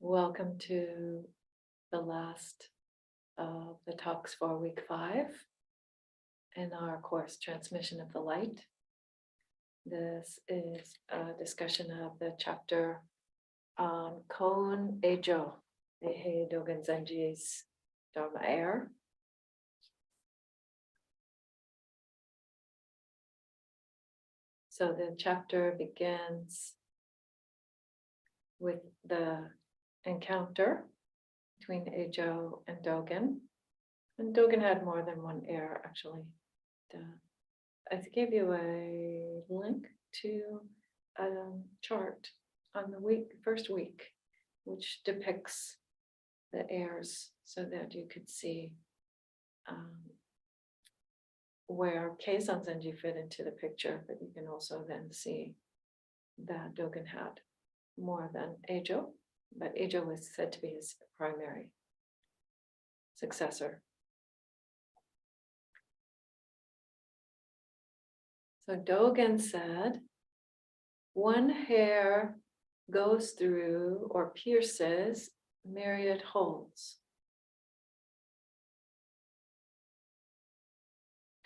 Welcome to the last of the talks for week 5 in our course Transmission of the Light. This is a discussion of the chapter on Kon Ejo, Eihei Dogen Zenji's Dharma Air. So the chapter begins with the encounter between Ejo and Dogen. And Dogen had more than one heir, actually. I gave you a link to a chart on the first week, which depicts the heirs so that you could see where Keizan Zenji fit into the picture, but you can also then see that Dogen had more than Ejo, but Ejo was said to be his primary successor. So Dogen said, one hair goes through or pierces myriad holes.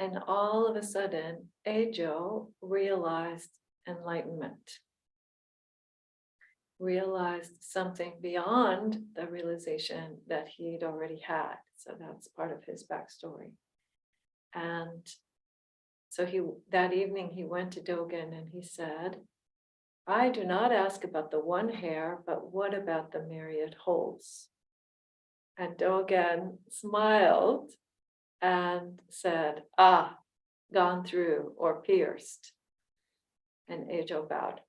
And all of a sudden, Ejo realized enlightenment, realized something beyond the realization that he'd already had. So that's part of his backstory. And so that evening he went to Dogen and he said, I do not ask about the one hair, but what about the myriad holes? And Dogen smiled and said, gone through or pierced. And Ejo bowed.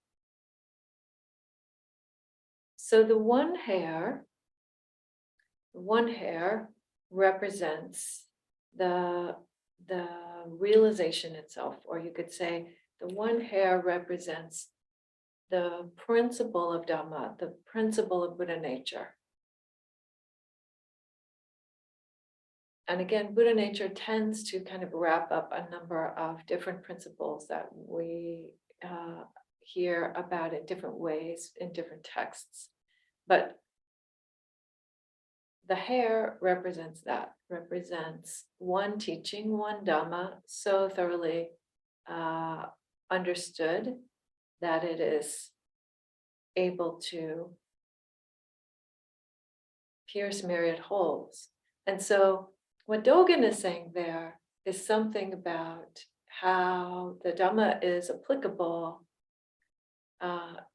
So the one hair represents the realization itself, or you could say the one hair represents the principle of Dhamma, the principle of Buddha nature. And again, Buddha nature tends to kind of wrap up a number of different principles that we hear about in different ways in different texts. But the hair represents one teaching, one Dhamma, so thoroughly understood that it is able to pierce myriad holes. And so what Dogen is saying there is something about how the Dhamma is applicable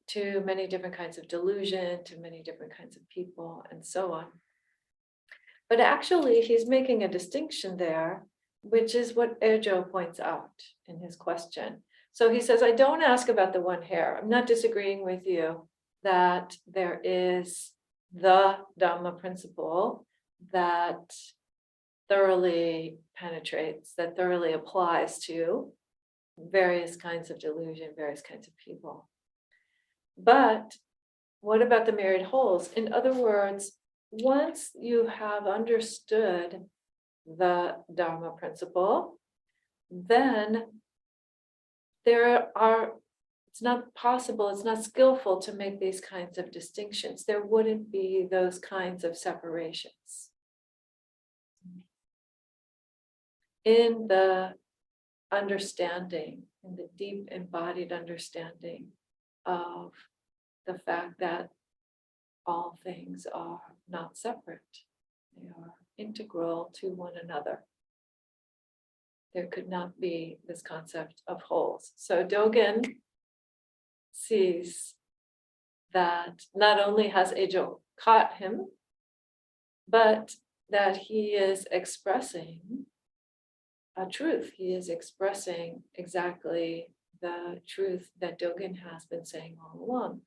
to many different kinds of delusion, to many different kinds of people, and so on. But actually, he's making a distinction there, which is what Ejo points out in his question. So he says, I don't ask about the one hair. I'm not disagreeing with you that there is the Dhamma principle that thoroughly penetrates, that thoroughly applies to various kinds of delusion, various kinds of people. But what about the myriad holes? In other words, once you have understood the Dharma principle, then it's not possible, it's not skillful to make these kinds of distinctions. There wouldn't be those kinds of separations. In the understanding, in the deep embodied understanding of the fact that all things are not separate. They are integral to one another. There could not be this concept of wholes. So Dogen sees that not only has Ejo caught him, but that he is expressing a truth. He is expressing exactly the truth that Dogen has been saying all along.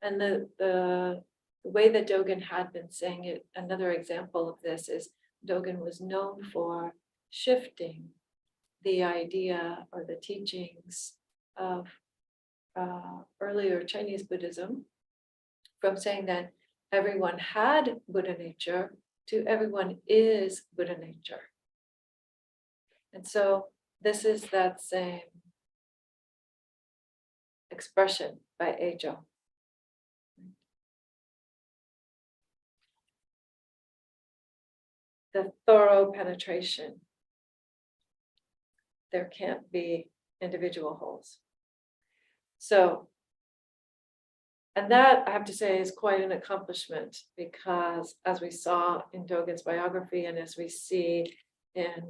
And the way that Dogen had been saying it, another example of this is Dogen was known for shifting the idea or the teachings of earlier Chinese Buddhism from saying that everyone had Buddha nature to everyone is Buddha nature. And so this is that same expression by Ejo. the thorough penetration. There can't be individual wholes. So, and that I have to say is quite an accomplishment, because as we saw in Dogen's biography, and as we see in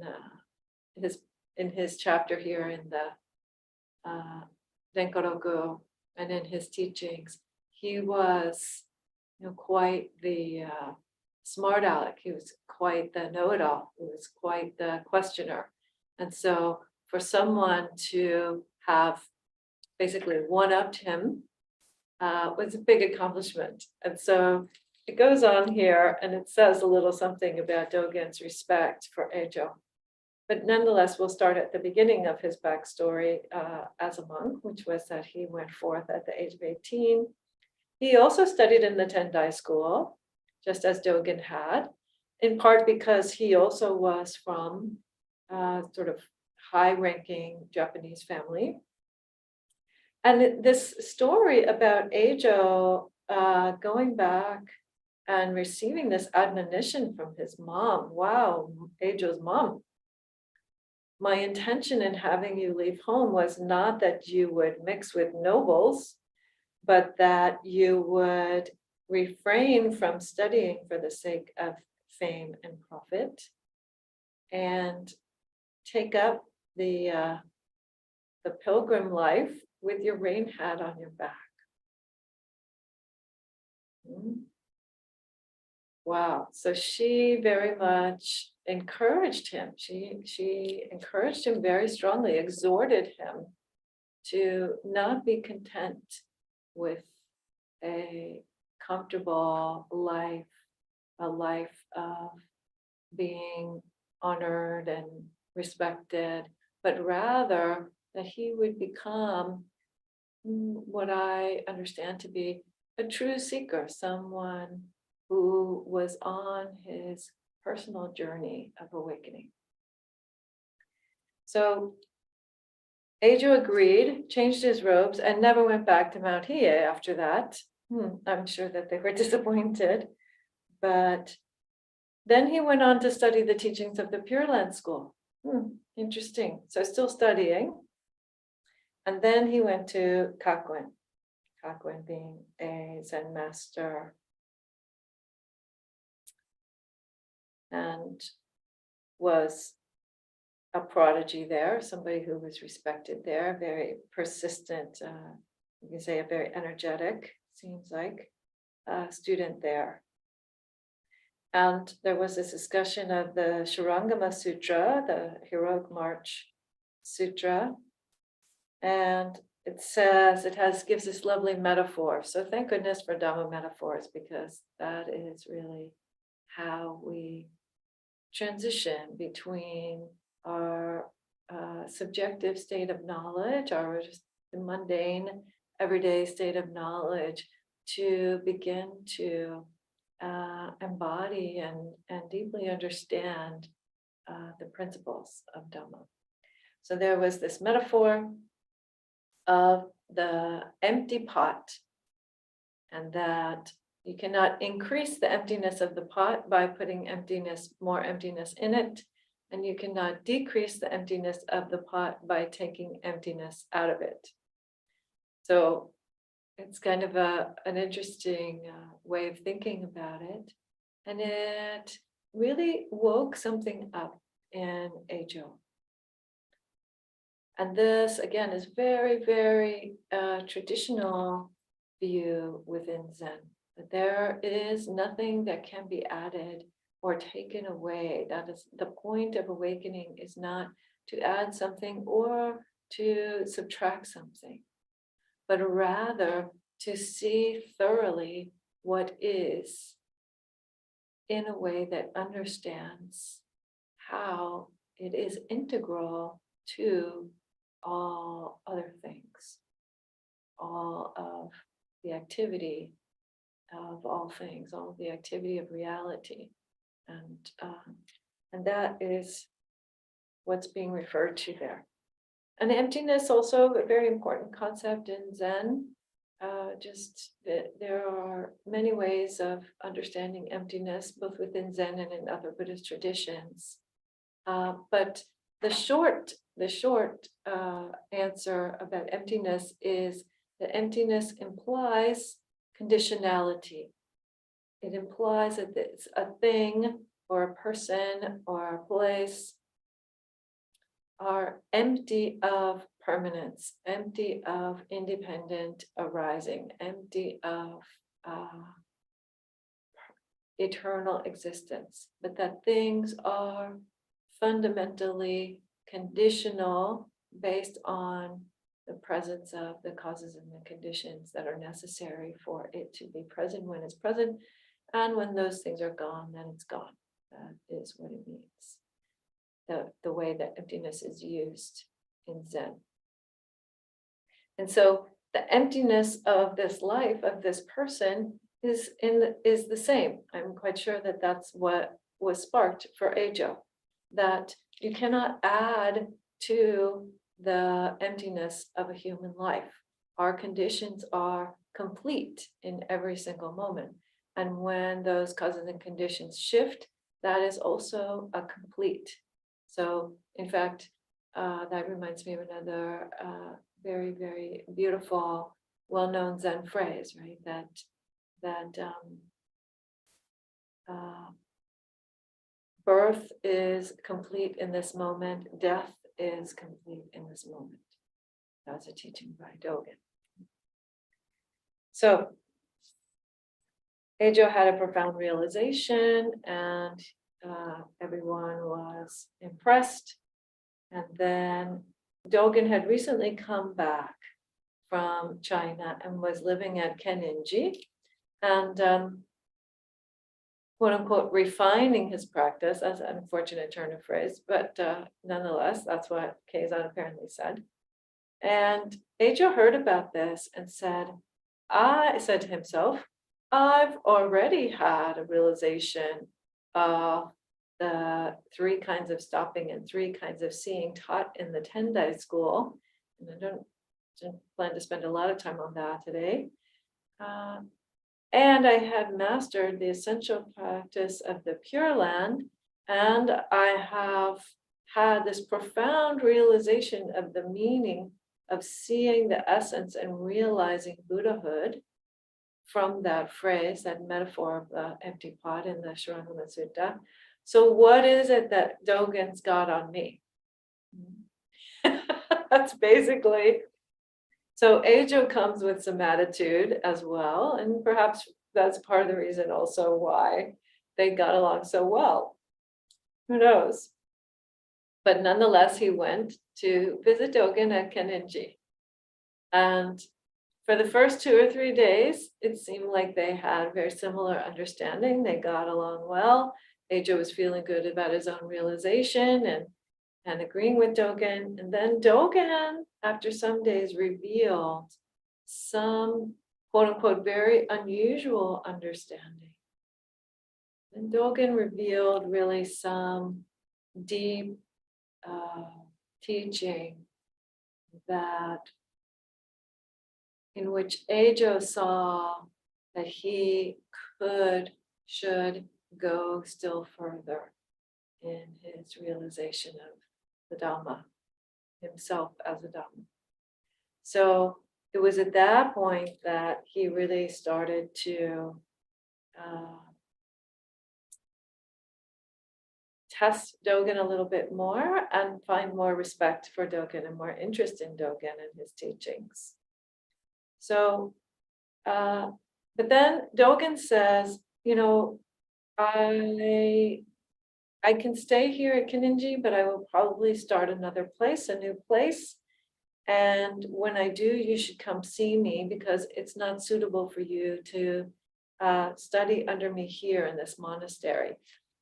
his chapter here in the Renkoroku and in his teachings, he was, quite the smart aleck. He was quite the know-it-all. He was quite the questioner. And so for someone to have basically one-upped him was a big accomplishment. And so it goes on here and it says a little something about Dogen's respect for Eijo. But nonetheless, we'll start at the beginning of his backstory as a monk, which was that he went forth at the age of 18. He also studied in the Tendai school, just as Dogen had, in part because he also was from sort of high-ranking Japanese family. And this story about Eijo going back and receiving this admonition from his mom, wow, Eijo's mom. My intention in having you leave home was not that you would mix with nobles, but that you would refrain from studying for the sake of fame and profit, and take up the pilgrim life with your rain hat on your back. Wow. So she very much encouraged him. She encouraged him very strongly, exhorted him to not be content with a comfortable life, a life of being honored and respected, but rather that he would become what I understand to be a true seeker, someone who was on his personal journey of awakening. So Eijo agreed, changed his robes, and never went back to Mount Hiei after that. I'm sure that they were disappointed. But then he went on to study the teachings of the Pure Land School. Interesting. So still studying. And then he went to Kakuen. Kakuen being a Zen master. And was a prodigy there, somebody who was respected there, very persistent, you can say a very energetic, seems like, student there. And there was this discussion of the Shurangama Sutra, the Heroic March Sutra. And it says, gives this lovely metaphor. So thank goodness for Dhamma metaphors, because that is really how we transition between our subjective state of knowledge, our just mundane everyday state of knowledge, to begin to embody and deeply understand the principles of Dhamma. So there was this metaphor of the empty pot, and that you cannot increase the emptiness of the pot by putting more emptiness in it, and you cannot decrease the emptiness of the pot by taking emptiness out of it. So it's kind of an interesting way of thinking about it. And it really woke something up in Eijo. And this, again, is very, very traditional view within Zen. That there is nothing that can be added or taken away. That is the point of awakening, is not to add something or to subtract something, but rather to see thoroughly what is, in a way that understands how it is integral to all other things, all of the activity of all things, all the activity of reality. And that is what's being referred to there. And emptiness, also a very important concept in Zen. there are many ways of understanding emptiness, both within Zen and in other Buddhist traditions. But the short answer about emptiness is that emptiness implies conditionality. It implies that it's a thing or a person or a place are empty of permanence, empty of independent arising, empty of eternal existence, but that things are fundamentally conditional based on the presence of the causes and the conditions that are necessary for it to be present when it's present. And when those things are gone, then it's gone. That is what it means. The way that emptiness is used in Zen. And so the emptiness of this life, of this person, is the same. I'm quite sure that that's what was sparked for Eijo, that you cannot add to the emptiness of a human life. Our conditions are complete in every single moment. And when those causes and conditions shift, that is also a complete. So in fact, that reminds me of another very, very beautiful, well-known Zen phrase, right? That birth is complete in this moment, death is complete in this moment. That's a teaching by Dogen. So Eijo had a profound realization, and everyone was impressed. And then Dogen had recently come back from China and was living at Kenninji, and quote unquote refining his practice. That's an unfortunate turn of phrase, but nonetheless, that's what Keizan apparently said. And Eijo heard about this and said to himself, I've already had a realization of the 3 kinds of stopping and 3 kinds of seeing taught in the Tendai school. And I don't plan to spend a lot of time on that today. And I had mastered the essential practice of the Pure Land, and I have had this profound realization of the meaning of seeing the essence and realizing Buddhahood from that phrase, that metaphor of the empty pot in the Sharanama Sutta. So what is it that Dogen's got on me? That's basically. So Eijo comes with some attitude as well, and perhaps that's part of the reason also why they got along so well. Who knows? But nonetheless, he went to visit Dogen at Kenninji. And for the first 2 or 3 days, it seemed like they had very similar understanding. They got along well. Eijo was feeling good about his own realization and agreeing with Dogen. And then Dogen, after some days, revealed some quote unquote very unusual understanding. And Dogen revealed really some deep teaching that in which Eijo saw that he should go still further in his realization of the Dhamma, himself as a Dhamma. So it was at that point that he really started to test Dogen a little bit more and find more respect for Dogen and more interest in Dogen and his teachings. So, but then Dogen says, I can stay here at Kenninji, but I will probably start another place, a new place. And when I do, you should come see me, because it's not suitable for you to study under me here in this monastery.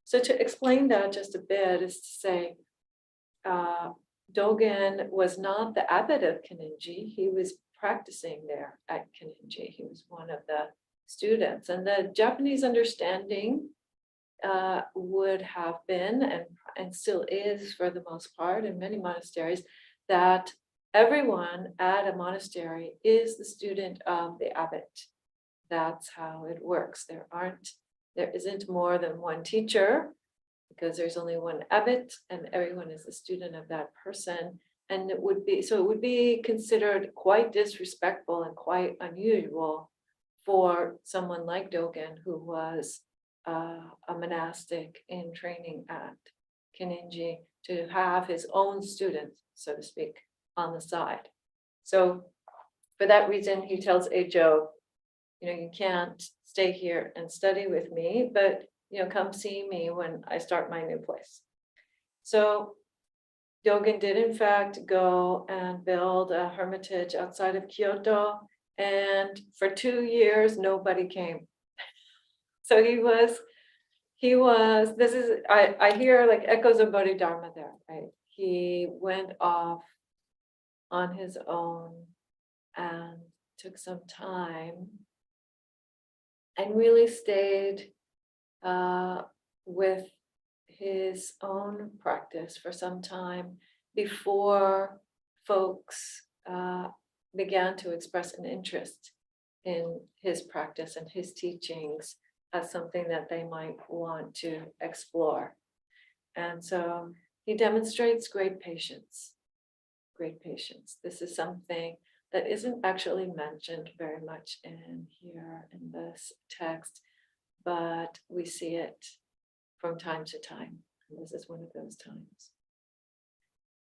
So to explain that just a bit is to say, Dogen was not the abbot of Kenninji. He was practicing there at Kenninji. He was one of the students. And the Japanese understanding would have been, and still is for the most part in many monasteries, that everyone at a monastery is the student of the abbot. That's how it works. There isn't more than one teacher, because there's only one abbot and everyone is a student of that person. And it would be considered quite disrespectful and quite unusual for someone like Dogen, who was a monastic in training at Kinninji, to have his own students, so to speak, on the side. So for that reason, he tells Ejo, you can't stay here and study with me, but come see me when I start my new place. So Dogen did in fact go and build a hermitage outside of Kyoto, and for 2 years nobody came. So I hear like echoes of Bodhidharma there, right? He went off on his own and took some time and really stayed with his own practice for some time before folks began to express an interest in his practice and his teachings as something that they might want to explore. And so he demonstrates great patience. Great patience. This is something that isn't actually mentioned very much in here in this text, but we see it from time to time. And this is one of those times.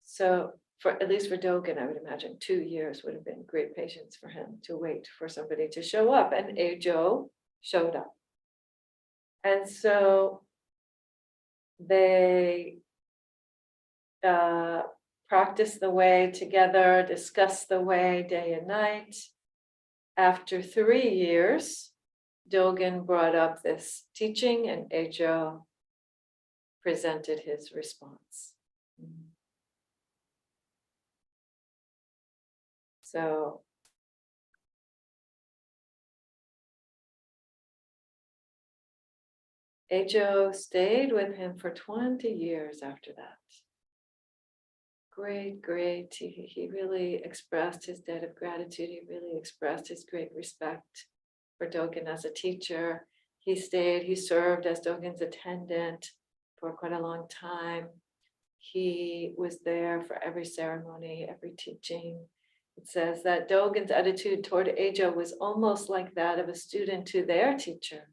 So at least for Dogen, I would imagine 2 years would have been great patience for him to wait for somebody to show up, and Ejo showed up. And so they practice the way together, discuss the way day and night. After 3 years, Dogen brought up this teaching and Ejo presented his response. So Ejo stayed with him for 20 years after that. Great. He really expressed his debt of gratitude. He really expressed his great respect for Dogen as a teacher. He served as Dogen's attendant for quite a long time. He was there for every ceremony, every teaching. It says that Dogen's attitude toward Ejo was almost like that of a student to their teacher.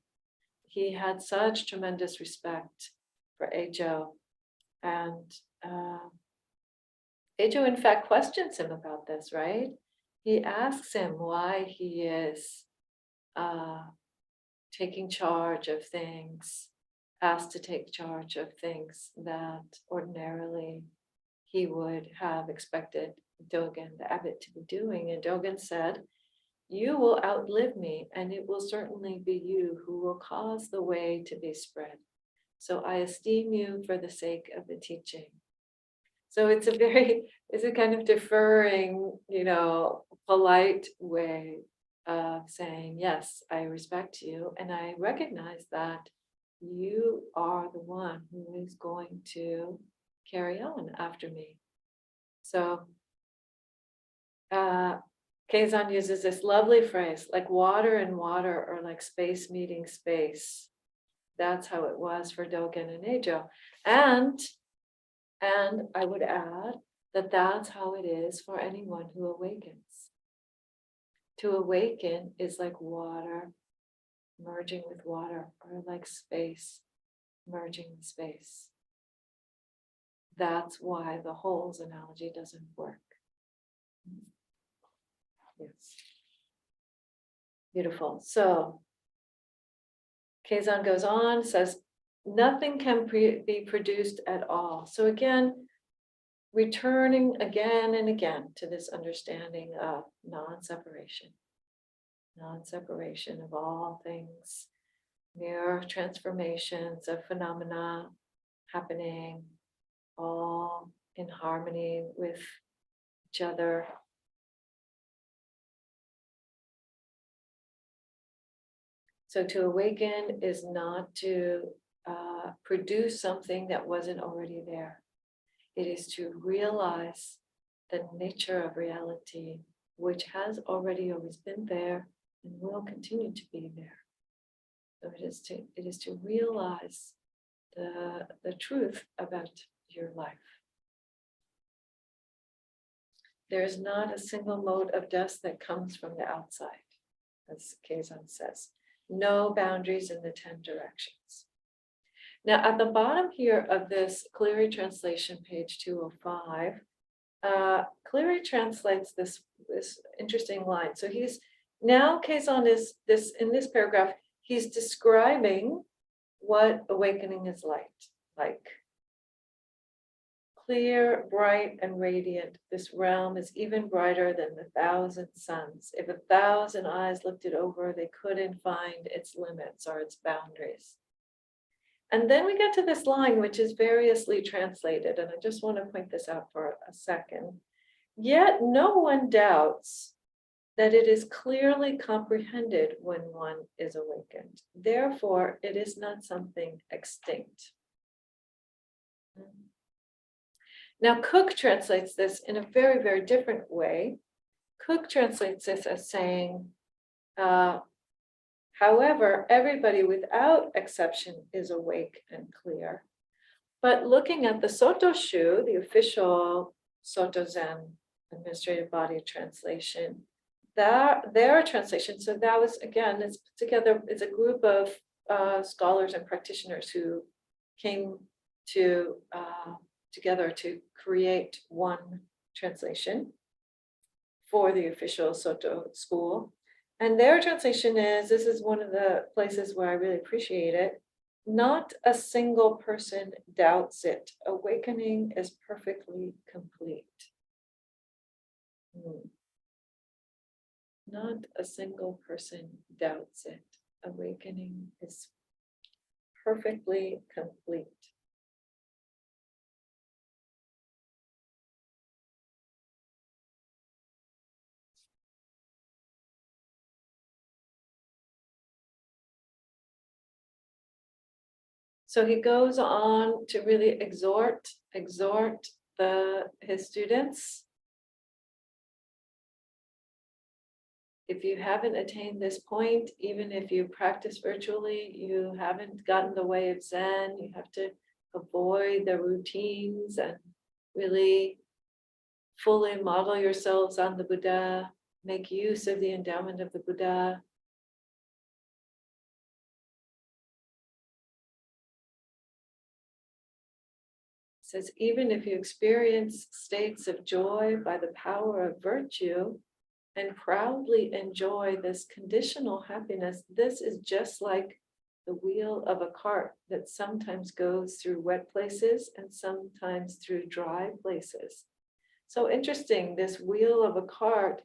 He had such tremendous respect for Ejo. And Ejo, in fact, questions him about this, right? He asks him why he is taking charge of things, asked to take charge of things that ordinarily he would have expected Dogen, the abbot, to be doing. And Dogen said, "You will outlive me, and it will certainly be you who will cause the way to be spread. So I esteem you for the sake of the teaching." So it's a kind of deferring, polite way of saying, yes, I respect you, and I recognize that you are the one who is going to carry on after me. So Keizan uses this lovely phrase, like water and water, or like space meeting space. That's how it was for Dogen and Ejo. And I would add that that's how it is for anyone who awakens. To awaken is like water merging with water, or like space merging with space. That's why the holes analogy doesn't work. Yes. Beautiful. So Keizan goes on, says, nothing can be produced at all. So again, returning again and again to this understanding of non-separation of all things, mere transformations of phenomena happening, all in harmony with each other. So to awaken is not to produce something that wasn't already there. It is to realize the nature of reality, which has already always been there and will continue to be there. So it is to realize the truth about your life. There is not a single mote of dust that comes from the outside, as Kazan says. No boundaries in the 10 directions. Now, at the bottom here of this Cleary translation, page 205, Cleary translates this interesting line. So he's now Kazan is this in this paragraph. He's describing what awakening is like. Clear, bright, and radiant, this realm is even brighter than 1,000 suns. If 1,000 eyes looked it over, they couldn't find its limits or its boundaries. And then we get to this line, which is variously translated, and I just want to point this out for a second. Yet no one doubts that it is clearly comprehended when one is awakened. Therefore, it is not something extinct. Now, Cook translates this in a very, very different way. Cook translates this as saying, however, everybody without exception is awake and clear. But looking at the Soto Shu, the official Soto Zen administrative body translation, their translation, so that was, again, it's put together, it's a group of scholars and practitioners who came to together to create one translation for the official Soto school. And their translation is, this is one of the places where I really appreciate it, not a single person doubts it. Awakening is perfectly complete. Not a single person doubts it. Awakening is perfectly complete. So he goes on to really exhort his students. If you haven't attained this point, even if you practice virtually, you haven't gotten the way of Zen, you have to avoid the routines and really fully model yourselves on the Buddha, make use of the endowment of the Buddha. Says, even if you experience states of joy by the power of virtue and proudly enjoy this conditional happiness, this is just like the wheel of a cart that sometimes goes through wet places and sometimes through dry places. So interesting, this wheel of a cart,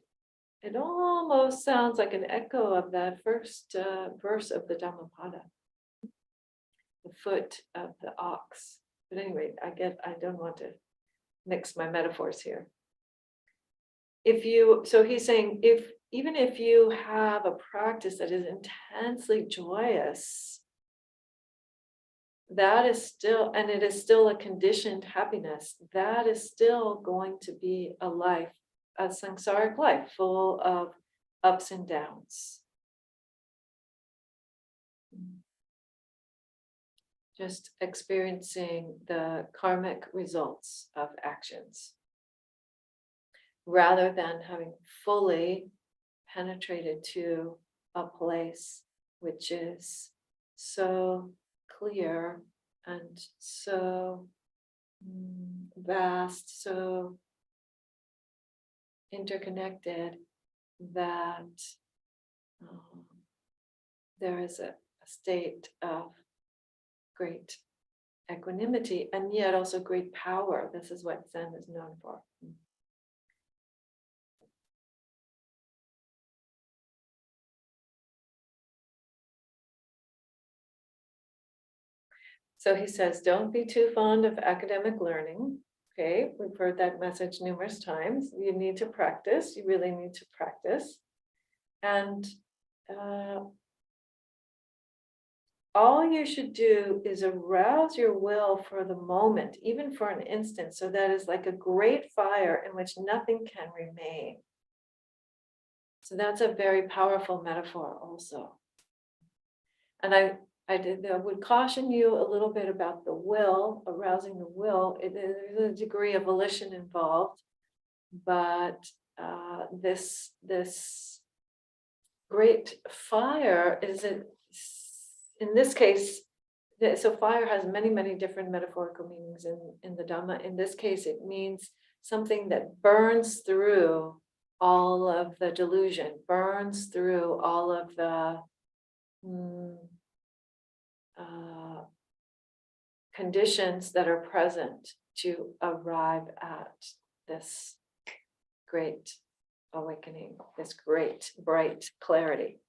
it almost sounds like an echo of that first verse of the Dhammapada, the foot of the ox. But anyway, I don't want to mix my metaphors here. So he's saying, even if you have a practice that is intensely joyous, that is still, and it is still a conditioned happiness, that is still going to be a life, a samsaric life full of ups and downs. Just experiencing the karmic results of actions, rather than having fully penetrated to a place which is so clear and so vast, so interconnected that there is a state of great equanimity and yet also great power. This is what Zen is known for. So he says, don't be too fond of academic learning. Okay, we've heard that message numerous times. You need to practice. You really need to practice. And all you should do is arouse your will for the moment, even for an instant. So that is like a great fire in which nothing can remain. So that's a very powerful metaphor also. And I would caution you a little bit about the will, arousing the will. There's a degree of volition involved, but this great fire is in this case. So fire has many different metaphorical meanings in the Dhamma. In this case, it means something that burns through all of the delusion, burns through all of the conditions that are present to arrive at this great awakening, this great bright clarity.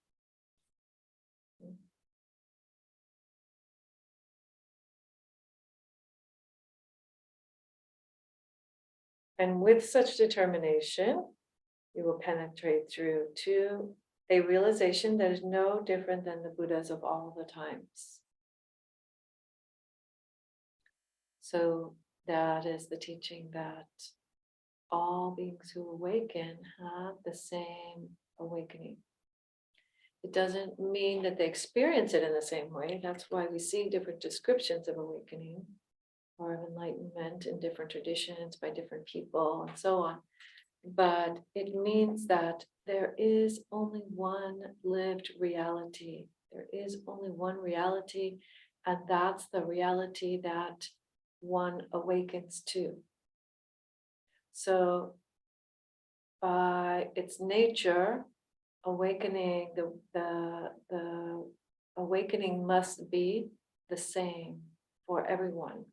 And with such determination, you will penetrate through to a realization that is no different than the Buddhas of all the times. So that is the teaching that all beings who awaken have the same awakening. It doesn't mean that they experience it in the same way. That's why we see different descriptions of awakening or of enlightenment in different traditions by different people and so on. But it means that there is only one lived reality. There is only one reality, and that's the reality that one awakens to. So by its nature, awakening, the awakening must be the same for everyone.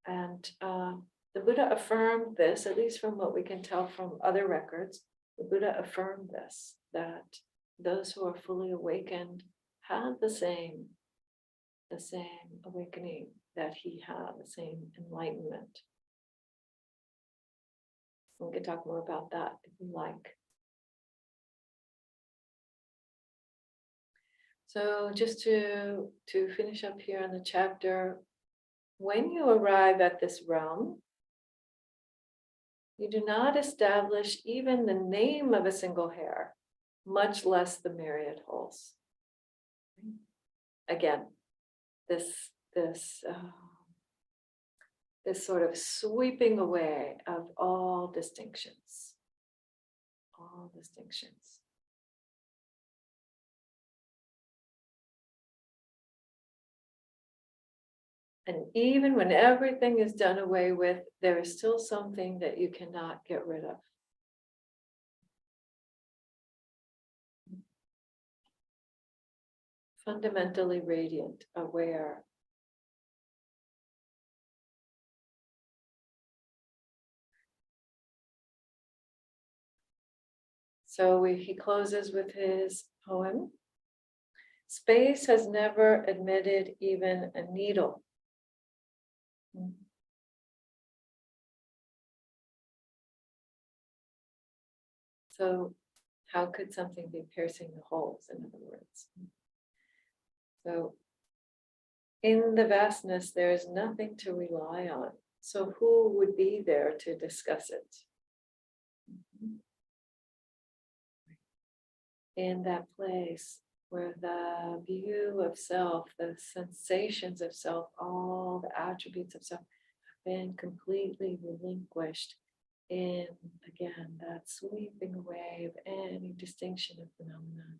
And the Buddha affirmed this, at least from what we can tell from other records. The Buddha affirmed this, that those who are fully awakened have the same awakening that he had, the same enlightenment. We can talk more about that if you like. So just to finish up here on the chapter, when you arrive at this realm, you do not establish even the name of a single hair, much less the myriad holes. Again, this sort of sweeping away of all distinctions. All distinctions. And even when everything is done away with, there is still something that you cannot get rid of. Fundamentally radiant, aware. So he closes with his poem. Space has never admitted even a needle. So how could something be piercing the holes, in other words? So in the vastness, there is nothing to rely on. So who would be there to discuss it? In that place where the view of self, the sensations of self, all the attributes of self have been completely relinquished in, again, that sweeping away of any distinction of phenomena.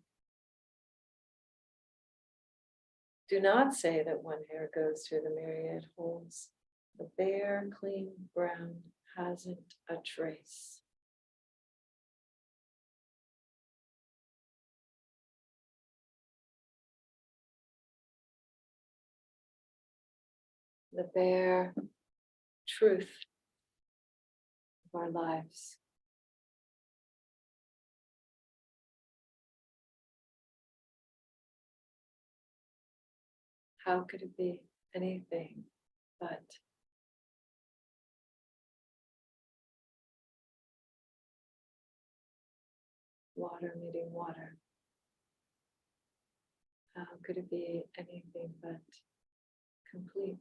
Do not say that one hair goes through the myriad holes. The bare, clean ground hasn't a trace. The bare truth of our lives. How could it be anything but water meeting water? Could it be anything but complete?